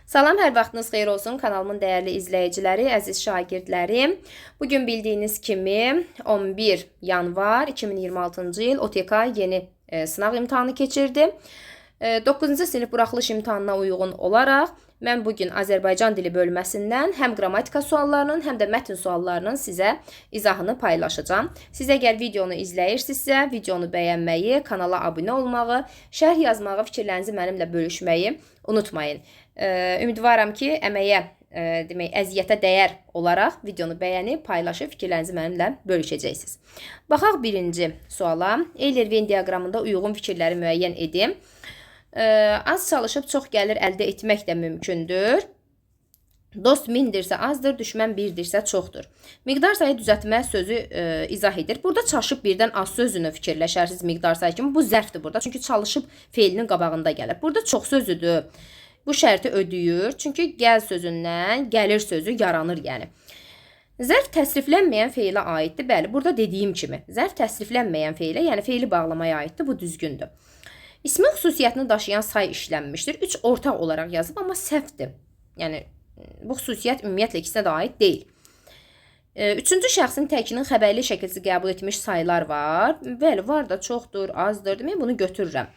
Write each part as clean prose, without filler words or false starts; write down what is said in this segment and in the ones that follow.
Salam, hər vaxtınız xeyir olsun kanalımın dəyərli izləyiciləri, əziz şagirdlərim. Bugün bildiyiniz kimi 11 yanvar 2026-cı il OTK yeni sınav imtahanı keçirdi. 9-cu sinif buraxılış imtahanına uyğun olaraq mən bugün Azərbaycan dili bölməsindən həm qrammatika suallarının, həm də mətn suallarının sizə izahını paylaşacağım. Siz əgər videonu izləyirsinizsə, videonu bəyənməyi, kanala abunə olmağı, şərh yazmağı, fikirlərinizi mənimlə bölüşməyi unutmayın. Ümidvaram ki, əməyə, əziyyətə dəyər olaraq videonu bəyənib, paylaşıb, fikirlərinizi mənimlə bölüşəcəksiniz. Baxaq birinci suala. Eyler-Venn diaqramında uyğun fikirləri müəyyən edim. Az çalışıb çox gəlir əldə etmək də mümkündür. Dost mindirsə azdır, düşmən birdirsə çoxdur. Miqdar sayı düzəltmə sözü izah edir. Burada çalışıb birdən az sözünü fikirləşərsiniz miqdar sayı kimi. Bu zərfdir burada. Çünki çalışıb feilinin qabağında gəlir. Burada çox sözüdür. Bu şərti ödəyir. Çünki gəl sözündən gəlir sözü yaranır yəni. Zərf təsriflənməyən feilə aiddir. Bəli, burada dediyim kimi. Zərf təsriflənməyən feilə, yəni feili bağlamaya aiddir. Bu düzgündür. İsmin xüsusiyyətini daşıyan say işlənmişdir. 3 ortaq olaraq yazıb, amma səhvdir. Yəni, bu xüsusiyyət ümumiyyətlə ikisinə də aid deyil. Üçüncü şəxsin təkinin xəbərli şəkilsi qəbul etmiş saylar var. Bəli, var da çoxdur, azdır. Demək, bunu götürürəm.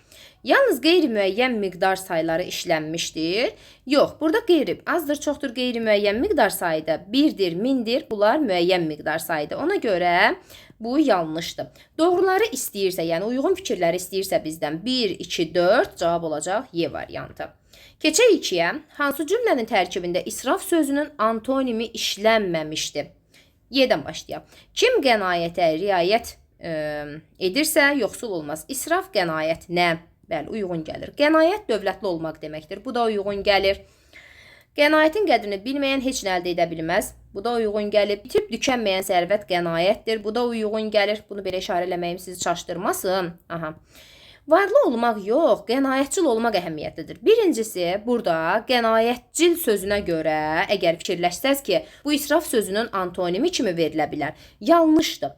Yalnız qeyri-müəyyən miqdar sayları işlənmişdir. Yox, burada azdır, çoxdur, qeyri-müəyyən miqdar sayıdır. Birdir, mindir, bunlar müəyyən miqdar sayıdır. Ona görə bu yanlışdır. Doğruları istəyirsə, yəni uyğun fikirləri istəyirsə bizdən 1, 2, 4 cavab olacaq Y variantı. Keçək 2-yə. Hansı cümlənin tərkibində israf sözünün antonimi işlənməmişdir? Y-dən başlayaq. Kim qənaətə riayət edirsə, yoxsul olmaz. İsraf, qənaət nə? Bəli, uyğun gəlir. Qənaət dövlətli olmaq deməkdir. Bu da uyğun gəlir. Qənaətin qədrini bilməyən heç nə əldə edə bilməz. Bu da uyğun gəlir. Bitib tükənməyən sərvət qənaətdir. Bu da uyğun gəlir. Bunu belə işarə eləməyim sizi çaşdırmasın. Aha. Varlı olmaq yox, qənaətcil olmaq əhəmiyyətlidir. Birincisi, burada qənaətcil sözünə görə, əgər fikirləşsəz ki, bu israf sözünün antonimi kimi verilə bilər. Yanlışdır.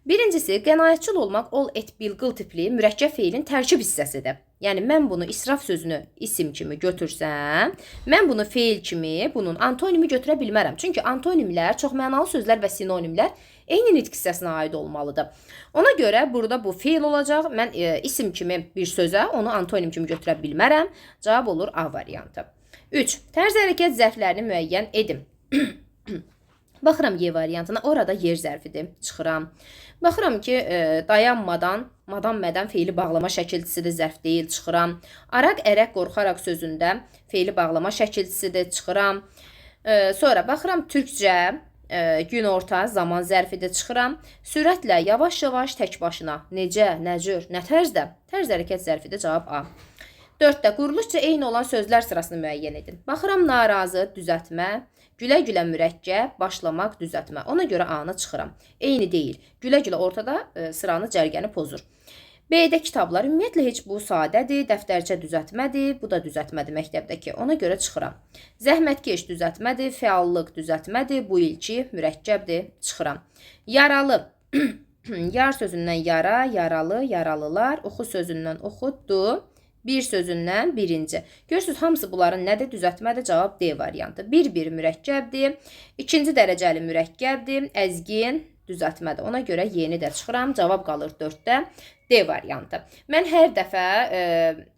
Birincisi, qənaətcil olmaq ol, et, bilqıl tipli mürəkkəb feilin tərkib hissəsidir. Yəni, mən bunu israf sözünü isim kimi götürsəm, mən bunu feil kimi, bunun antonimi götürə bilmərəm. Çünki antonimlər, çoxmənalı sözlər və sinonimlər eyni nitq hissəsinə aid olmalıdır. Ona görə burada bu feil olacaq. Mən isim kimi bir sözə onu antonim kimi götürə bilmərəm. Cavab olur A variantı. 3. Tərz hərəkət zərflərini müəyyən edim. Baxıram Y variantına, orada yer zərfidir, çıxıram. Baxıram ki, dayanmadan, mədən feili bağlama şəkilçisidir, zərf deyil, çıxıram. Araq, ərək, qorxaraq sözündə feili bağlama şəkilçisidir, çıxıram. Sonra baxıram türkcə, günorta, zaman zərfidir, çıxıram. Sürətlə, yavaş-yavaş, tək başına, necə, nə cür, nə tərzdə? Tərz hərəkət zərfidir, cavab A. 4-də quruluşca eyni olan sözlər sırasını müəyyən edin. Baxıram narazı, düzəltmə. Gülə-gülə mürəkkəb, başlamaq, düzəltmə. Ona görə A-nı çıxıram. Eyni deyil. Gülə-gülə ortada sıranı, cərgəni pozur. B-də kitablar. Ümumiyyətlə heç bu sadədir. Dəftərçə düzəltmədir. Bu da düzəltmədir məktəbdəki. Ona görə çıxıram. Zəhmətkeş düzəltmədir. Fəallıq düzəltmədir. Bu ilki mürəkkəbdir. Çıxıram. Yaralı. Yar sözündən yara, yaralı, yaralılar. Oxu sözündən oxutdu. Bir sözündən birinci. Görürsünüz, hamısı bunların nədir? Düzəltmədir, cavab D variantı. Bir mürəkkəbdir. İkinci dərəcəli mürəkkəbdir. Əzgin düzəltmədir. Ona görə yeni də çıxıram. Cavab qalır 4-də. D variantı. Mən hər dəfə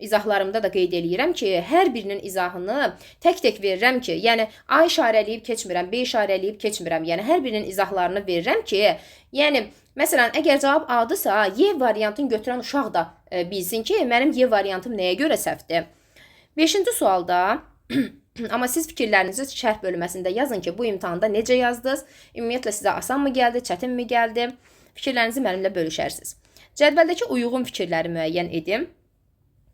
izahlarımda da qeyd eləyirəm ki, hər birinin izahını tək-tək verirəm ki, yəni A işarələyib keçmirəm, B işarələyib keçmirəm. Yəni hər birinin izahlarını verirəm ki, yəni məsələn, əgər cavab A-dırsa, Y variantını götürən uşaq da bilsin ki, mənim Y variantım nəyə görə səhvdir. 5-ci sualda, amma siz fikirlərinizi şərh bölməsində yazın ki, bu imtahanda necə yazdınız? Ümumiyyətlə sizə asan mı gəldi, çətin mi gəldi? Fikirlərinizi mənimlə bölüşərsiniz. Cədvəldəki uyğun fikirləri müəyyən edim.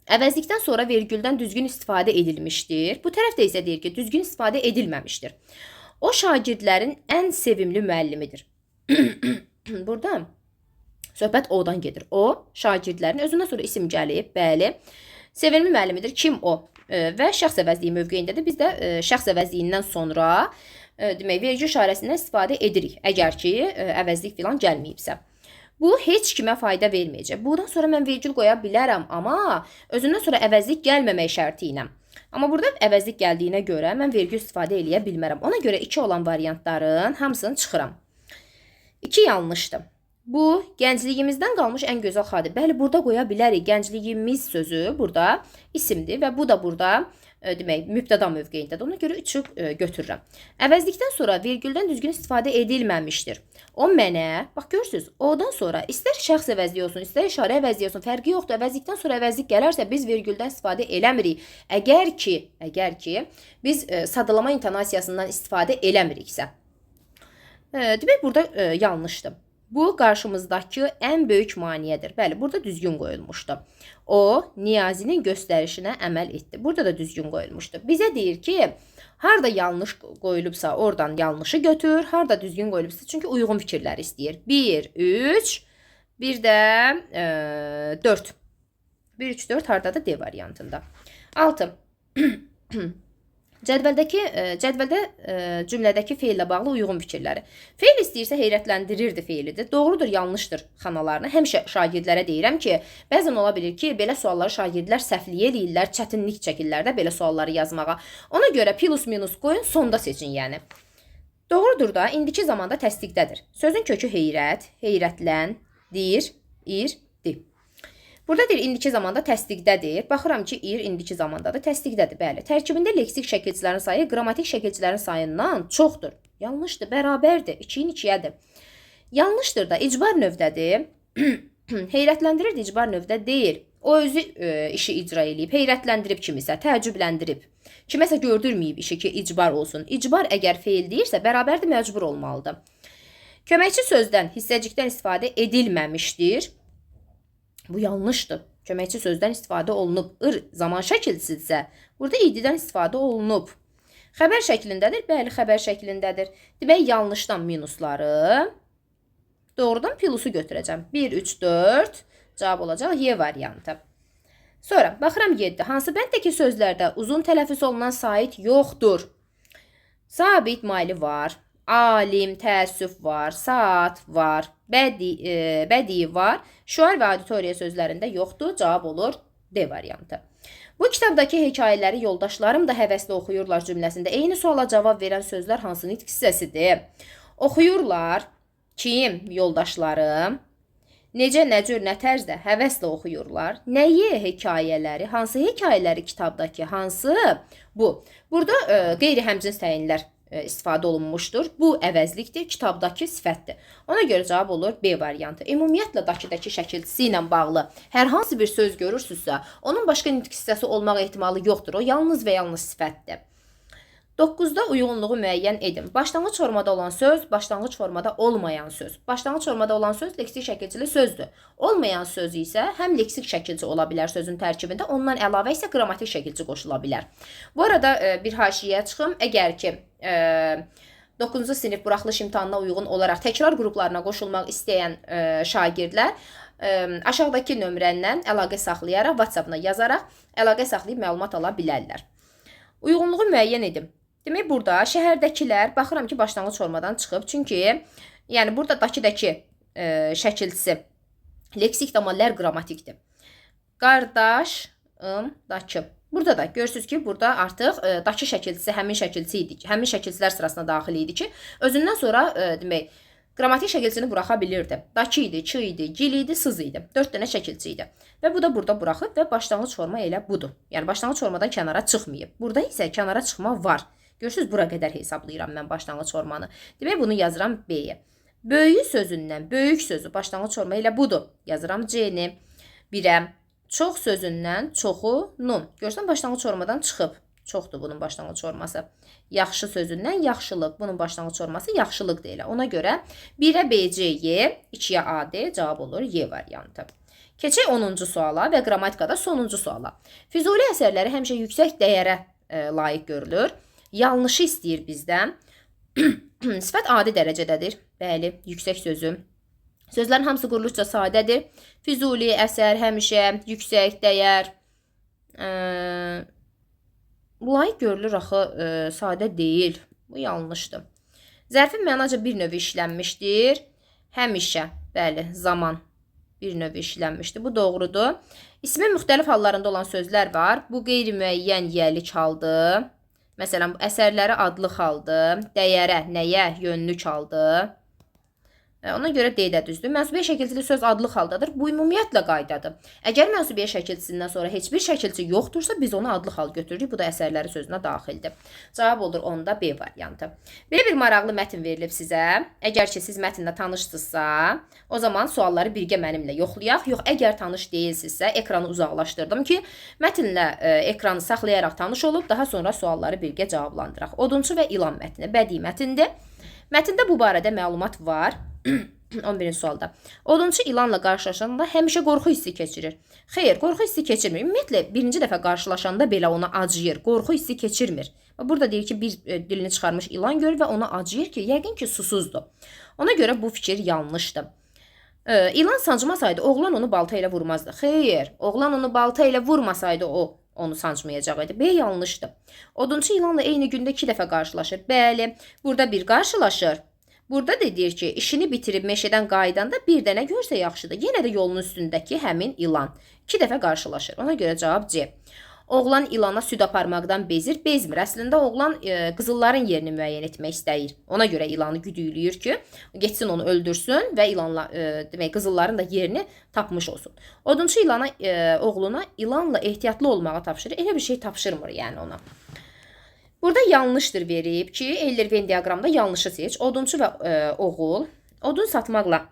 Əvəzlikdən sonra vergüldən düzgün istifadə edilmişdir. Bu tərəfdə isə deyir ki, düzgün istifadə edilməmişdir. O şagirdlərin ən sevimli müəllimidir. Burada söhbət O-dan gedir. O, şagirdlərin özündən sonra isim gəlib, bəli. Sevimli müəllimidir. Kim o? Və şəxs əvəzliyi mövqeyindədir. Biz də şəxs əvəzliyindən sonra demək, vergi işarəsindən istifadə edirik. Əgər ki, əvəzlik filan gəlməyibsə. Bu heç kimə fayda verməyəcək. Bundan sonra mən vergül qoya bilərəm, amma özündən sonra əvəzlik gəlməmək şərti ilə. Amma burada əvəzlik gəldiyinə görə mən vergül istifadə eləyə bilmərəm. Ona görə 2 olan variantların hamısını çıxıram. 2 yanlışdır. Bu, gəncliyimizdən qalmış ən gözəl xatirə. Bəli, burada qoya bilərik. Gəncliyimiz sözü burada isimdir və bu da burada demək, mübtəda mövqeyindədir. Ona görə 3'ü götürürəm. Əvəzlikdən sonra vergüldən düzgün istifadə edilməmişdir. O mənə, bax görürsünüz, odan sonra istər şəxs əvəzliyi olsun, istər işarə əvəzliyi olsun, fərqi yoxdur. Əvəzlikdən sonra əvəzlik gələrsə biz vergüldən istifadə eləmirik. Əgər ki, biz sadalama intonasiyasından istifadə eləmiriksə. Demək, burada yanlışdır. Bu, qarşımızdakı ən böyük maneədir. Bəli, burada düzgün qoyulmuşdu. O, Niyazinin göstərişinə əməl etdi. Burada da düzgün qoyulmuşdu. Bizə deyir ki, harda yanlış qoyulubsa, oradan yanlışı götür, harda düzgün qoyulubsa, çünki uyğun fikirlər istəyir. 1, 3, bir də 4. 1, 3, 4 hardadır? D variantında. 6. Cədvəldə cümlədəki feillə bağlı uyğun fikirləri. Feil istəyirsə heyrətləndirirdi feilidir. Doğrudur, yanlışdır xanalarını. Həmişə şagirdlərə deyirəm ki, bəzən ola bilir ki, belə sualları şagirdlər səhvliyə eləyirlər, çətinlik çəkirlər də belə sualları yazmağa. Ona görə plus minus qoyun, sonda seçin yəni. Doğrudur da, indiki zamanda təsdiqdədir. Sözün kökü heyrət, heyrətlən, dir, ir, di. Burada deyir, indiki zamanda təsdiqdədir. Baxıram ki, ir indiki zamandadır, təsdiqdədir. Bəli, tərkibində leksik şəkilçilərin sayı qrammatik şəkilçilərin sayından çoxdur. Yanlışdır, bərabərdir, 2-in 2-yədir. Yanlışdır da, icbar növdədir. Heyrətləndirir, icbar növdə deyil. O özü işi icra eləyib, heyrətləndirib kimisə, təəccübləndirib. Kiməsə gördürməyib işi ki, icbar olsun. İcbar əgər feil deyirsə, bərabərdir, məcbur olmalıdır. Köməkçi sözdən, hissəcikdən istifadə edilməmişdir. Bu yanlışdır. Köməkçi sözdən istifadə olunub. Zaman şəkilçisidirsə, burada ididən istifadə olunub. Xəbər şəklindədir. Bəli, xəbər şəklindədir. Demək, yanlışdan minusları, doğrudan plusu götürəcəm. 1, 3, 4 cavab olacaq Y variantı. Sonra, baxıram 7. Hansı bənddəki sözlərdə uzun tələffüz olunan sait yoxdur? Sabit maili var. Alim, təəssüf var, saat var, bədii var, şuar və auditoriya sözlərində yoxdur, cavab olur D variantı. Bu kitabdakı hekayələri yoldaşlarım da həvəslə oxuyurlar cümləsində eyni suala cavab verən sözlər hansı nitq hissəsidir? Oxuyurlar, kim, yoldaşlarım, necə, nə cür, nə tərzdə həvəslə oxuyurlar, nəyi, hekayələri, hansı hekayələri kitabdakı, hansı bu? Burada qeyri-həmcins təyinlər istifadə olunmuşdur. Bu əvəzlikdir, kitabdakı sifətdir. Ona görə cavab olur B variantı. Ümumiyyətlə Bakıdakı şəkilçisi ilə bağlı hər hansı bir söz görürsünüzsə, onun başqa nitq hissəsi olmaq ehtimalı yoxdur. O yalnız və yalnız sifətdir. 9-da uyğunluğu müəyyən edin. Başlanğıc formada olan söz, başlanğıc formada olmayan söz. Başlanğıc formada olan söz leksik şəkilçili sözdür. Olmayan söz isə həm leksik şəkilçi ola bilər sözün tərkibində, ondan əlavə isə qrammatik şəkilçi qoşula bilər. Bu arada bir haşiyə çıxım. Əgər ki 9-cu sinif buraxılış imtahanına uyğun olaraq təkrar qruplarına qoşulmaq istəyən şagirdlər aşağıdakı nömrədən əlaqə saxlayaraq, WhatsApp-na yazaraq əlaqə saxlayıb məlumat ala bilərlər. Uyğunluğu müəyyən edin. Demək, burada şəhərdəkilər, baxıram ki, başlanğıc formadan çıxıb. Çünki, yəni, burada dakidəki şəkilçisi leksik, amma lər qrammatikdir. Qardaşım, dakı. Burada da görürsünüz ki, burada artıq dakı şəkilçisi həmin şəkilçisi idi. Həmin şəkilçilər sırasına daxil idi ki, özündən sonra, demək, qrammatik şəkilçini buraxa bilirdi. Dakı idi, çı idi, gil idi, sız idi. 4 dənə şəkilçi idi. Və bu da burada buraxıb və başlanğıc forma elə budur. Yəni, başlanğıc formadan kənara çıxmayıb. Burada isə kənara çıxma var. Görürsünüz, bura qədər hesablayıram mən başlanğıc formanı. Demək, bunu yazıram B-yə. Böyük sözündən, böyük sözü başlanğıc forma elə budur. Yazıram C-ni. 1-ə. Çox sözündən, çoxu, nun. Görürsən, başlanğıc formadan çıxıb. Çoxdur bunun başlanğıc forması. Yaxşı sözündən, yaxşılıq. Bunun başlanğıc forması yaxşılıq deyilə. Ona görə 1-ə B, C, Y, 2-yə A, D cavab olur Y variantı. Keçək 10-cu suala və qrammatikada sonuncu suala. Füzuli əsərləri həmişə yüksək dəyərə layiq görülür. Yanlışı istəyir bizdən. Sifət adi dərəcədədir. Bəli, yüksək sözü. Sözlərin hamısı quruluşca sadədir. Füzuli əsər həmişə yüksək dəyər. Layiq görülür axı sadə deyil. Bu yanlışdır. Zərfin mənaca bir növ işlənmişdir. Həmişə, bəli, zaman. bir növ işlənmişdi. Bu doğrudur. İsmin müxtəlif hallarında olan sözlər var. Bu qeyri-müəyyən yiyəlik haldır. Məsələn, əsərləri adlıq haldır. Dəyərə, nəyə, yönlük haldır. Ona görə D də düzdür. Mənsubiyə şəkilçili söz adlıq haldadır. Bu ümumiyyətlə qaydadır. Əgər mənsubiyə şəkilçisindən sonra heç bir şəkilçi yoxdursa, biz onu adlıq hal götürürük. Bu da əsərləri sözünə daxildir. Cavab olur onda B variantı. Belə bir maraqlı mətn verilib sizə. Əgər ki, siz mətnlə tanışsınızsa, o zaman sualları birgə mənimlə yoxlayaq. Yox, əgər tanış deyilsinizsə, ekranı uzaqlaşdırdım ki, mətnlə ekranı saxlayaraq tanış olub, daha sonra sualları birgə cavablandıraq. Odunçu və ilan mətni bədii mətindir. Mətndə bu barədə məlumat var. 11-ci sualda. Odunçu ilanla qarşılaşanda həmişə qorxu hissi keçirir. Xeyr, qorxu hissi keçirmir. Ümumiyyətlə, birinci dəfə qarşılaşanda belə ona acıyır. Qorxu hissi keçirmir. Burada deyir ki, bir dilini çıxarmış ilan görür və ona acıyır ki, yəqin ki, susuzdur. Ona görə bu fikir yanlışdır. İlan sancmasaydı, oğlan onu balta ilə vurmazdı. Xeyr, oğlan onu balta ilə vurmasaydı, onu sancmayacaq idi. B yanlışdır. Odunçu ilanla eyni gündə 2 dəfə qarşılaşır. Bəli, burada bir qarşılaşır. Burada da deyir ki, işini bitirib meşədən qayıdanda bir dənə görsə yaxşıdır. Yenə də yolun üstündəki həmin ilan. 2 dəfə qarşılaşır. Ona görə cavab C. Oğlan ilana süd aparmaqdan bezmir. Əslində oğlan qızılların yerini müəyyən etmək istəyir. Ona görə ilanı güdüylüyür ki, getsin onu öldürsün və ilanla demək qızılların da yerini tapmış olsun. Odunçu oğluna ilanla ehtiyatlı olmağa tapşırır. Elə bir şey tapşırmır yəni ona. Burada yanlışdır verib ki, Eyler-Venn diaqramda yanlışı seç. Odunçu və oğul odun satmaqla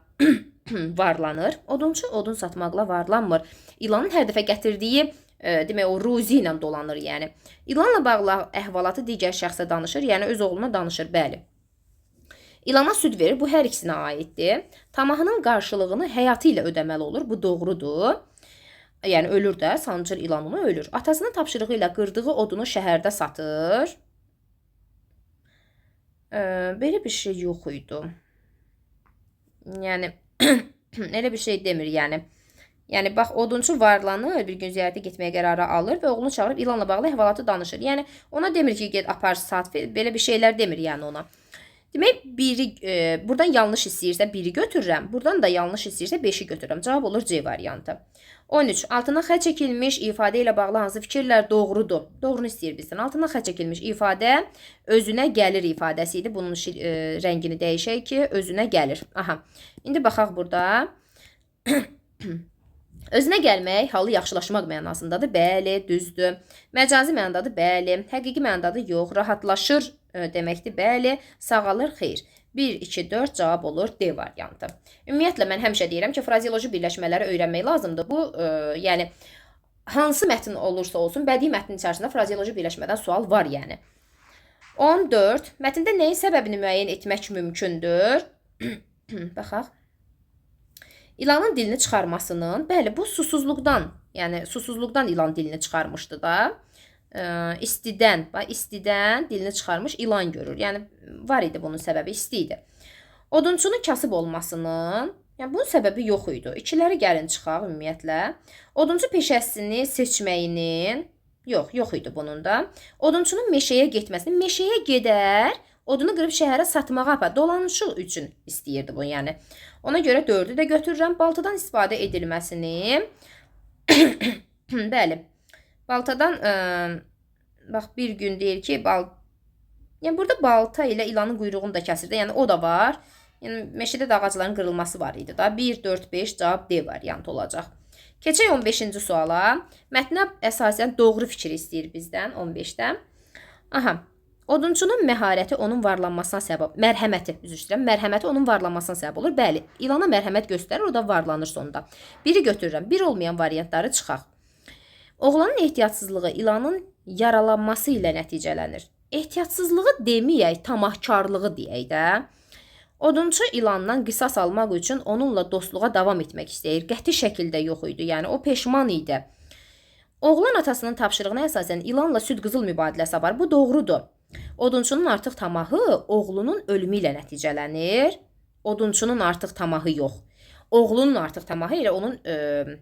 varlanır. Odunçu odun satmaqla varlanmır. İlanın hər dəfə gətirdiyi demək o ruzi ilə dolanır, yəni. İlanla bağlı əhvalatı digər şəxsə danışır, yəni öz oğluna danışır, bəli. İlana süd verir, bu hər ikisinə aiddir. Tamahının qarşılığını həyatı ilə ödəməli olur, bu doğrudur. Yəni ölür də, sancır ilan onu ölür. Atasının tapşırığı ilə qırdığı odunu şəhərdə satır. Belə bir şey yox idi. Yəni elə bir şey demir, yəni. Yəni bax, odunçu varlanır, bir gün ziyarətə getməyə qərarı alır və oğlunu çağırıb ilanla bağlı əhvalatı danışır. Yəni ona demir ki, get apar sat, belə bir şeylər demir yəni ona. Demək, buradan yanlış istəyirsə 1-i götürürəm, buradan da yanlış istəyirsə 5-i götürürəm. Cavab olur C variantı. 13. Altına xətt çəkilmiş ifadə ilə bağlı hansı fikirlər doğrudur? Doğrunu istəyir bizdən. Altına xətt çəkilmiş ifadə özünə gəlir ifadəsi idi. Bunun rəngini dəyişək ki, özünə gəlir. Aha. İndi baxaq burada. Özünə gəlmək halı yaxşılaşmaq mənasındadır. Bəli, düzdür. Məcazi mənadadır. Bəli. Həqiqi mənadadır. Yox. Rahatlaşır deməkdir. Bəli. Sağalır. Xeyr. 1, 2, 4 cavab olur D variantı. Ümumiyyətlə, mən həmişə deyirəm ki, frazeoloji birləşmələri öyrənmək lazımdır. Bu, yəni, hansı mətn olursa olsun, bədii mətnin içərisində frazeoloji birləşmədən sual var, yəni. 14. Mətndə nəyin səbəbini müəyyən etmək mümkündür? Baxaq. İlanın dilini çıxarmasının, bəli, bu susuzluqdan, yəni susuzluqdan ilan dilini çıxarmışdı da. İstidən dilini çıxarmış ilan görür. Yəni var idi bunun səbəbi, isti idi. Odunçunun kasıb olmasının, yəni bunun səbəbi yox idi. İkiləri gəlin çıxaq ümumiyyətlə. Odunçu peşəsini seçməyinin yox idi bunun da. Odunçunun meşəyə getməsini, meşəyə gedər, odunu qırıb şəhərə satmağa apar, dolanışı üçün istəyirdi bu, yəni. Ona görə 4-ü də götürürəm. Baltadan istifadə edilməsini bəli. Baltadan bax bir gün deyir ki, yəni burada balta ilə ilanın quyruğunu da kəsir də, yəni o da var. Yəni meşədə də ağacların qırılması var idi da. 1, 4, 5 cavab D variantı olacaq. Keçək 15-ci suala. Mətnə əsasən doğru fikir istəyir bizdən 15-də. Aha. Odunçunun məharəti onun varlanmasına səbəb, mərhəməti onun varlanmasına səbəb olur. Bəli, ilana mərhəmət göstərir, o da varlanır sonunda. 1-i götürürəm. 1 olmayan variantları çıxaq. Oğlanın ehtiyatsızlığı ilanın yaralanması ilə nəticələnir. Ehtiyatsızlığı deməyək, tamahkarlığı deyək də. Odunçu ilandan qisas almaq üçün onunla dostluğa davam etmək istəyir. Qəti şəkildə yox idi, yəni o peşman idi. Oğlan atasının tapşırığına əsasən ilanla süd qızıl mübadiləsi apar. Bu doğrudur. Odunçunun artıq tamahı oğlunun ölümü ilə nəticələnir. Odunçunun artıq tamahı yox. Oğlunun artıq tamahı elə onun,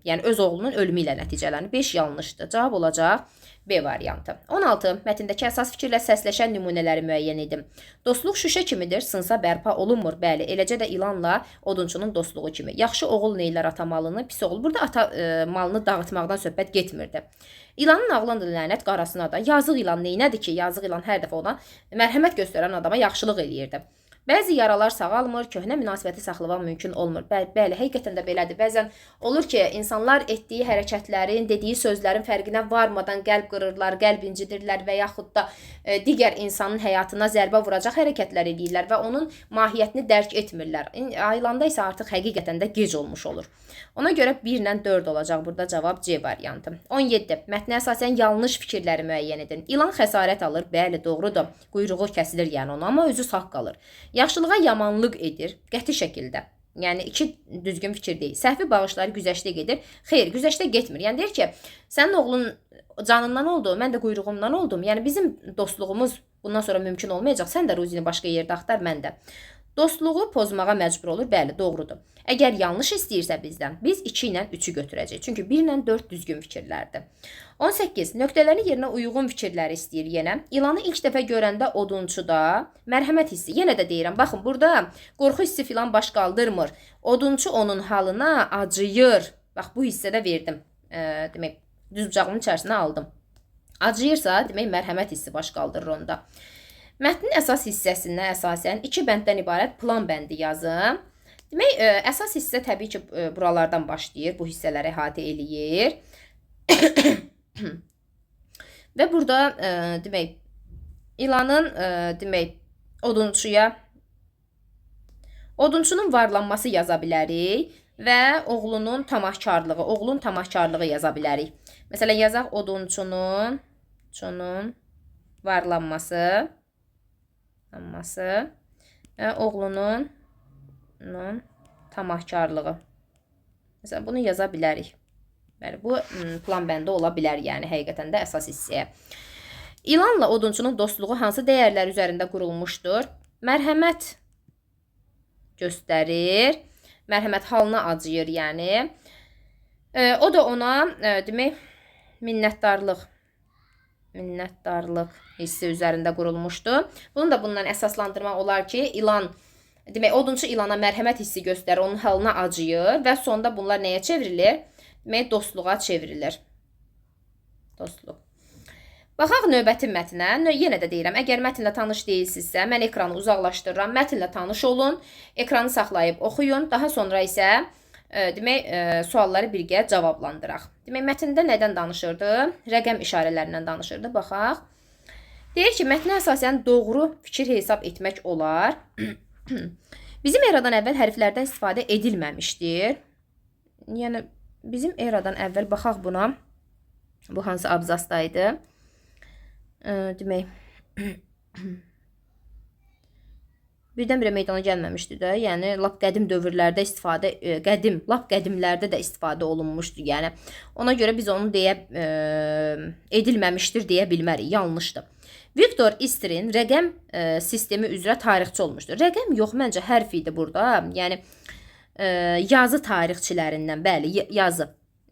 yəni öz oğlunun ölümü ilə nəticələnir. 5 yanlışdır. Cavab olacaq B variantı. 16. Mətndəki əsas fikirlə səsləşən nümunələri müəyyən edin. Dostluq şüşə kimidir, sınsa bərpa olunmur. Bəli, eləcə də ilanla odunçunun dostluğu kimi. Yaxşı oğul neylər ata malını, pis oğul. Burada ata malını dağıtmaqdan söhbət getmirdi. İlanın ağlandı lənət qarasına da. Yazıq ilan neynədir ki? Yazıq ilan hər dəfə ona mərhəmət göstərən adama yaxşılıq eləyirdi. Bəzi yaralar sağalmır, köhnə münasibəti saxlamaq mümkün olmur. Bəli, həqiqətən də belədir. Bəzən olur ki, insanlar etdiyi hərəkətlərin, dediyi sözlərin fərqinə varmadan qəlb qırırlar, qəlb incidirlər və yaxud da digər insanın həyatına zərbə vuracaq hərəkətlər edirlər və onun mahiyyətini dərk etmirlər. Ayılanda isə artıq həqiqətən də gec olmuş olur. Ona görə 1 ilə 4 olacaq burada cavab C variantı. 17. Mətnə əsasən yanlış fikirləri müəyyən edin. İlan xəsarət alır, bəli, doğrudur. Quyruğu kəsilir yəni ona, amma özü sağ qalır. Yaxşılığa yamanlıq edir, qəti şəkildə. Yəni, 2 düzgün fikir deyil. Səhvi bağışları güzəştə gedir. Xeyr, güzəştə getmir. Yəni, deyir ki, sənin oğlun canından oldu, mən də quyruğumdan oldum. Yəni, bizim dostluğumuz bundan sonra mümkün olmayacaq. Sən də ruzini başqa yerdə axtar, mən də. Dostluğu pozmağa məcbur olur, bəli, doğrudur. Əgər yanlış istəyirsə bizdən, biz 2 ilə 3-ü götürəcəyik. Çünki 1 ilə 4 düzgün fikirlərdir. 18. Nöqtələrin yerinə uyğun fikirləri istəyir yenə. İlanı ilk dəfə görəndə odunçuda mərhəmət hissi. Yenə də deyirəm, baxın, burada qorxu hissi filan baş qaldırmır. Odunçu onun halına acıyır. Bax, bu hissədə verdim. Demək, düz bucağımın içərisinə aldım. Acıyırsa, demək, mərhəmət hissi baş qaldırır onda. Mətnin əsas hissəsinə əsasən 2 bənddən ibarət plan bəndi yazın. Demək, əsas hissə təbii ki, buralardan başlayır. Bu hissələri əhatə eləyir. Və burada, demək, ilanın, demək, odunçunun varlanması yaza bilərik və oğlunun tamahkarlığı yaza bilərik. Məsələn, yazaq odunçunun varlanması və oğlunun tamahkarlığı. Məsələn, bunu yaza bilərik. Bəli, bu plan bəndə ola bilər, yəni həqiqətən də əsas hissəyə. İlanla odunçunun dostluğu hansı dəyərlər üzərində qurulmuşdur? Mərhəmət göstərir. Mərhəmət halına acıyır, yəni. O da ona, demək, minnətdarlıq hissi üzərində qurulmuşdur. Bunu da bundan əsaslandırmaq olar ki, demək, odunçu ilana mərhəmət hissi göstərir, onun halına acıyır və sonda bunlar nəyə çevrilir? Demək, dostluğa çevrilir. Dostluq. Baxaq növbəti mətnə. Yenə də deyirəm, əgər mətnlə tanış deyilsinizsə, mən ekranı uzaqlaşdırıram, mətnlə tanış olun, ekranı saxlayıb oxuyun, daha sonra isə demək, sualları birgə cavablandıraq. Demək, mətndə nədən danışırdı? Rəqəm işarələrindən danışırdı. Baxaq. Deyir ki, mətnə əsasən doğru fikir hesab etmək olar. Bizim eradan əvvəl hərflərdən istifadə edilməmişdir. Yəni, bizim eradan əvvəl baxaq buna. Bu hansı abzasdaydı? Demək, birdən-birə meydana gəlməmişdi də. Yəni, lap qədim dövrlərdə lap qədimlərdə də istifadə olunmuşdu. Yəni, ona görə biz onu edilməmişdir deyə bilmərik. Yanlışdır. Viktor İstrin rəqəm sistemi üzrə tarixçi olmuşdur. Rəqəm yox, məncə hərf idi burada. Yəni, yazı tarixçilərindən, bəli, yazı.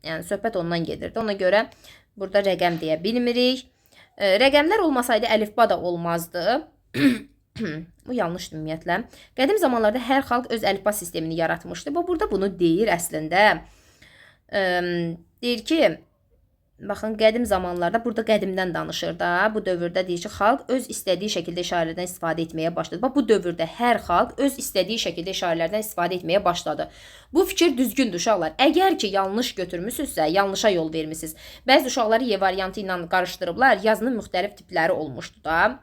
Yəni, söhbət ondan gedirdi. Ona görə burada rəqəm deyə bilmirik. Rəqəmlər olmasaydı əlifba da olmazdı. Bu yanlışdır ümumiyyətlə. Qədim zamanlarda hər xalq öz əlifba sistemini yaratmışdı. Burada bunu deyir əslində. Deyir ki, baxın, qədim zamanlarda, burada qədimdən danışır da. Bu dövrdə deyir ki, xalq öz istədiyi şəkildə işarələrdən istifadə etməyə başladı. Bu dövrdə hər xalq öz istədiyi şəkildə işarələrdən istifadə etməyə başladı. Bu fikir düzgündür, uşaqlar. Əgər ki, yanlış götürmüsünüzsə, yanlışa yol vermişsiniz. Bəzi uşaqları Y variantı ilə qarışdırıblar. Yazının müxtəlif tipləri olmuşdu da.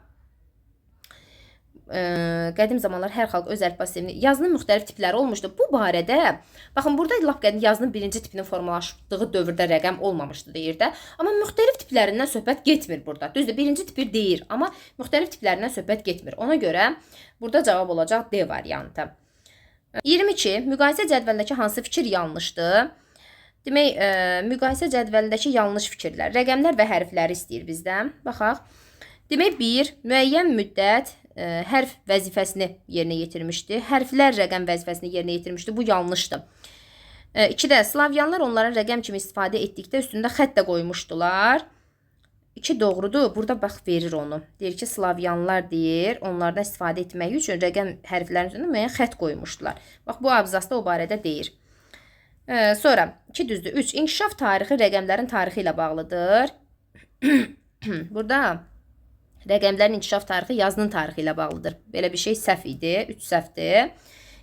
Qədim zamanlar hər xalq öz əlifba sistemini, yazının müxtəlif tipləri olmuşdu. Bu barədə, baxın, burada lap qədim yazının birinci tipinin formalaşdığı dövrdə rəqəm olmamışdı deyir də. Amma müxtəlif tiplərindən söhbət getmir burada. Düzdür, birinci tipi deyir, amma müxtəlif tiplərindən söhbət getmir. Ona görə burada cavab olacaq D variantı. 22. Müqayisə cədvəlindəki hansı fikir yanlışdır? Demək, müqayisə cədvəlindəki yanlış fikirlər. Rəqəmlər və hərfləri istəyir bizdən. Baxaq. Demək, 1. Müəyyən müddət hərf vəzifəsini yerinə yetirmişdi. Hərflər rəqəm vəzifəsini yerinə yetirmişdi. Bu yanlışdır. 2-də Slavyanlar onların rəqəm kimi istifadə etdikdə üstündə xətt də qoymuşdular. 2 doğrudur. Burada bax verir onu. Deyir ki, Slavyanlar deyir, onlardan istifadə etmək üçün rəqəm hərflərinin üzərində müəyyən xətt qoymuşdular. Bax, bu abzasda o barədə deyir. Sonra 2 düzdür. 3. İnkişaf tarixi rəqəmlərin tarixi ilə bağlıdır. Burada rəqəmlərin inkişaf tarixi yazının tarixi ilə bağlıdır. Belə bir şey səhv idi. 3 səhvdir.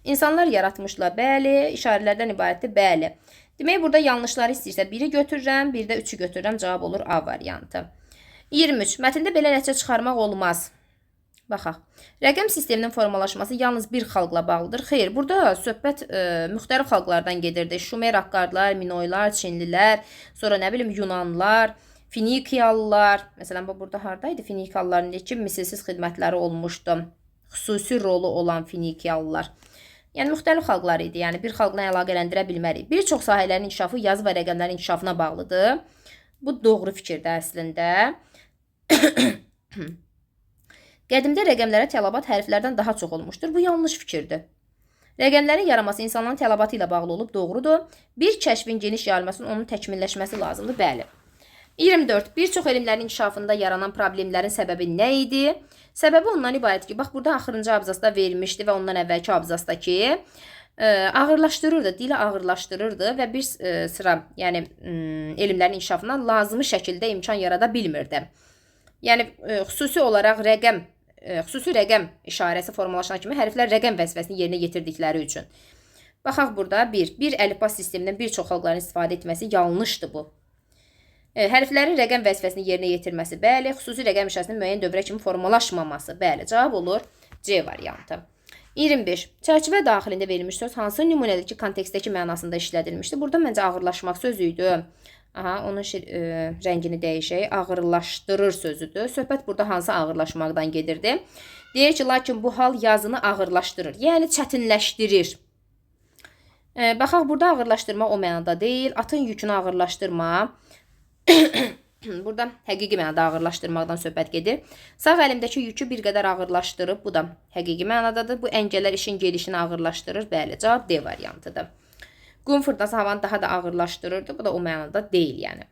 İnsanlar yaratmışlar. Bəli. İşarələrdən ibarətdir. Bəli. Demək, burada yanlışları istəyirsə 1-i götürürəm, bir də 3-ü götürürəm. Cavab olur A variantı. 23. Mətndə belə nəticə çıxarmaq olmaz. Baxaq. Rəqəm sisteminin formalaşması yalnız bir xalqla bağlıdır. Xeyr, burada söhbət müxtəlif xalqlardan gedirdi. Şumer haqqarlar, Minoylar, Çinlilər, sonra nə bilim Yunanlar, Finikiyalılar. Məsələn, burada hardaydı? Finikiyalıların ki, misilsiz xidmətləri olmuşdu. Xüsusi rolu olan Finikiyalılar. Yəni, müxtəlif xalqlar idi. Yəni, bir xalqla əlaqələndirə bilmərik. Bir çox sahələrin inkişafı yazı və rəqəmlərin inkişafına bağlıdır. Bu doğru fikirdir əslində. Qədimdə rəqəmlərə tələbat hərflərdən daha çox olmuşdur. Bu yanlış fikirdir. Rəqəmlərin yaranması insanların tələbatı ilə bağlı olub, doğrudur. Bir kəşfin geniş yayılmasının onun təkmilləşməsi lazımdır. Bəli. 24. Bir çox elmlərin inkişafında yaranan problemlərin səbəbi nə idi? Səbəbi ondan ibarət ki, bax, burada axırıncı abzasda verilmişdi və ondan əvvəlki abzasda ki, ağırlaşdırırdı, dili ağırlaşdırırdı və bir sıra yəni, elmlərin inkişafına lazımi şəkildə imkan yarada bilmirdi. Yəni, xüsusi olaraq xüsusi rəqəm işarəsi formalaşan kimi hərflər rəqəm vəzifəsini yerinə yetirdikləri üçün. Baxaq burada bir əlifba sistemindən bir çox xalqların istifadə etməsi yanlışdır bu. Hərflərin rəqəm vəzifəsini yerinə yetirməsi, bəli, xüsusi rəqəm işarəsinin müəyyən dövrə kimi formalaşmaması, bəli, cavab olur C variantı. 25. Çərçivə daxilində verilmiş söz hansı nümunədəki kontekstdəki mənasında işlədilmişdir? Burada məncə ağırlaşmaq sözü idi. Aha, onun rəngini dəyişək. Ağırlaşdırır sözüdür. Söhbət burada hansı ağırlaşmaqdan gedirdi? Deyir ki, lakin bu hal yazını ağırlaşdırır, yəni çətinləşdirir. Baxaq, burada ağırlaşdırma o mənada deyil. Atın yükünü ağırlaşdırma. Burada həqiqi mənada ağırlaşdırmaqdan söhbət gedir. Sağ əlimdəki yükü bir qədər ağırlaşdırıb. Bu da həqiqi mənadadır. Bu əngəllər işin gedişini ağırlaşdırır. Bəli, cavab D variantıdır. Qum fırtınası havanı daha da ağırlaşdırırdı. Bu da o mənada deyil, yəni.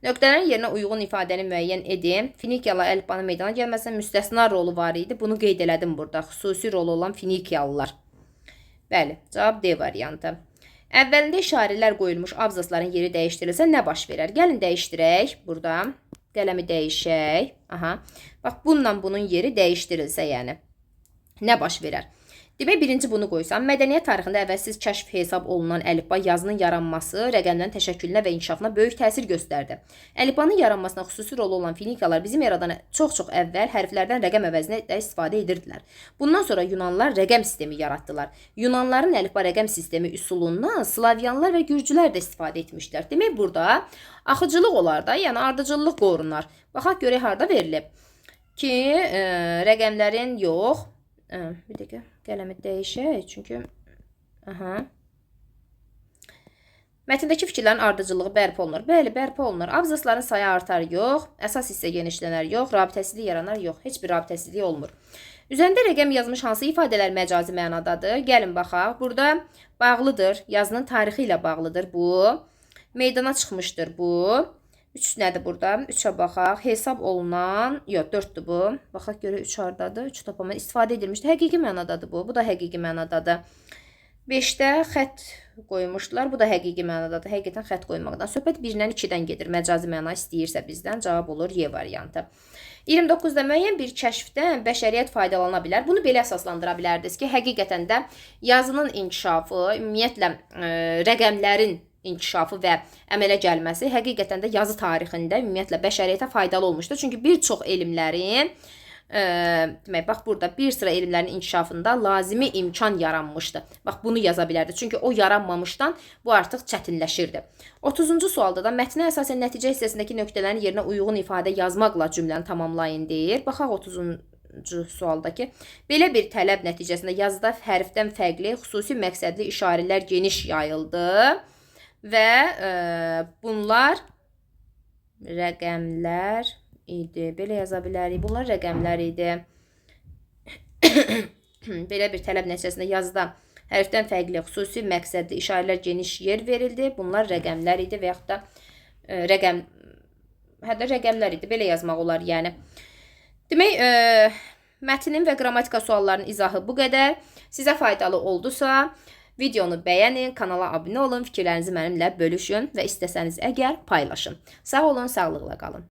Nöqtələrin yerinə uyğun ifadəni müəyyən edin. Finikiyalı əlifbanın meydana gəlməsində müstəsna rolu var idi. Bunu qeyd elədim burada. Xüsusi rolu olan Finikiyalılar. Bəli, cavab D variantı. Əvvəlində işarələr qoyulmuş abzasların yeri dəyişdirilsə nə baş verər? Gəlin dəyişdirək. Burada qələmi dəyişək. Aha. Bax, bununla bunun yeri dəyişdirilsə, yəni nə baş verər? Demək, birinci bunu qoysam, mədəniyyət tarixində əvvəlsiz kəşf hesab olunan əlifba yazının yaranması rəqəmlərin təşəkkülünə və inkişafına böyük təsir göstərdi. Əlifbanın yaranmasına xüsusi rol olan Finikalar bizim eradan çox-çox əvvəl hərflərdən rəqəm əvəzinə də istifadə edirdilər. Bundan sonra Yunanlılar rəqəm sistemi yaratdılar. Yunanların əlifba rəqəm sistemi üsulundan Slavyanlar və Gürcülər də istifadə etmişlər. Demək, burada axıcılıq olar da, yəni ardıcıllıq qorunar. Baxaq görək harda verilib ki, rəqəmlərin yox. Bir dəqiqə, qələmi dəyişək, çünki mətndəki fikirlərin ardıcılığı bərpa olunur. Bəli, bərpa olunur. Abzasların sayı artar, yox. Əsas hissə genişlənər, yox. Rabitəsizlik yaranar, yox. Heç bir rabitəsizlik olmur. Üzərində rəqəm yazmış hansı ifadələr məcazi mənadadır? Gəlin baxaq. Burada bağlıdır, yazının tarixi ilə bağlıdır bu. Meydana çıxmışdır bu. 3 nədir burada? 3-ə baxaq. Hesab olunan, yox, 4-dür bu. Baxaq görək 3 hardadır? 3 tapama istifadə edilmişdir. Həqiqi mənadadır bu. Bu da həqiqi mənadadır. 5-də xətt qoymuşdular. Bu da həqiqi mənadadır. Həqiqətən xətt qoymaqdan. Söhbət 1-dən 2-dən gedir. Məcazi məna istəyirsə bizdən cavab olur Y variantı. 29-da müəyyən bir kəşfdən bəşəriyyət faydalana bilər. Bunu belə əsaslandıra bilərdiniz ki, həqiqətən də yazının inkişafı, ümumiyyətlə rəqəmlərin inkişafı və əmələ gəlməsi həqiqətən də yazı tarixində ümumiyyətlə bəşəriyyətə faydalı olmuşdur. Çünki bir çox elmlərin, demək, bax burada bir sıra elmlərin inkişafında lazımi imkan yaranmışdı. Bax, bunu yaza bilərdi. Çünki o yaranmamışdan bu artıq çətinləşirdi. 30-cu sualda da mətnə əsasən nəticə hissəsindəki nöqtələrin yerinə uyğun ifadə yazmaqla cümləni tamamlayın deyir. Baxaq 30-cu sualdakı. Belə bir tələb nəticəsində yazıda hərfdən fərqli, xüsusi məqsədli işarələr geniş yayıldı. Və bunlar rəqəmlər idi. Belə yaza bilərik. Bunlar rəqəmlər idi. Belə bir tələb nəticəsində yazıda hərfdən fərqli, xüsusi məqsədli işarələr geniş yer verildi. Bunlar rəqəmlər idi və yaxud da rəqəm hətta rəqəmlər idi. Belə yazmaq olar, yəni. Demək, mətnin və qrammatika suallarının izahı bu qədər. Sizə faydalı oldusa, videonu bəyənin, kanala abunə olun, fikirlərinizi mənimlə bölüşün və istəsəniz əgər paylaşın. Sağ olun, sağlıqla qalın.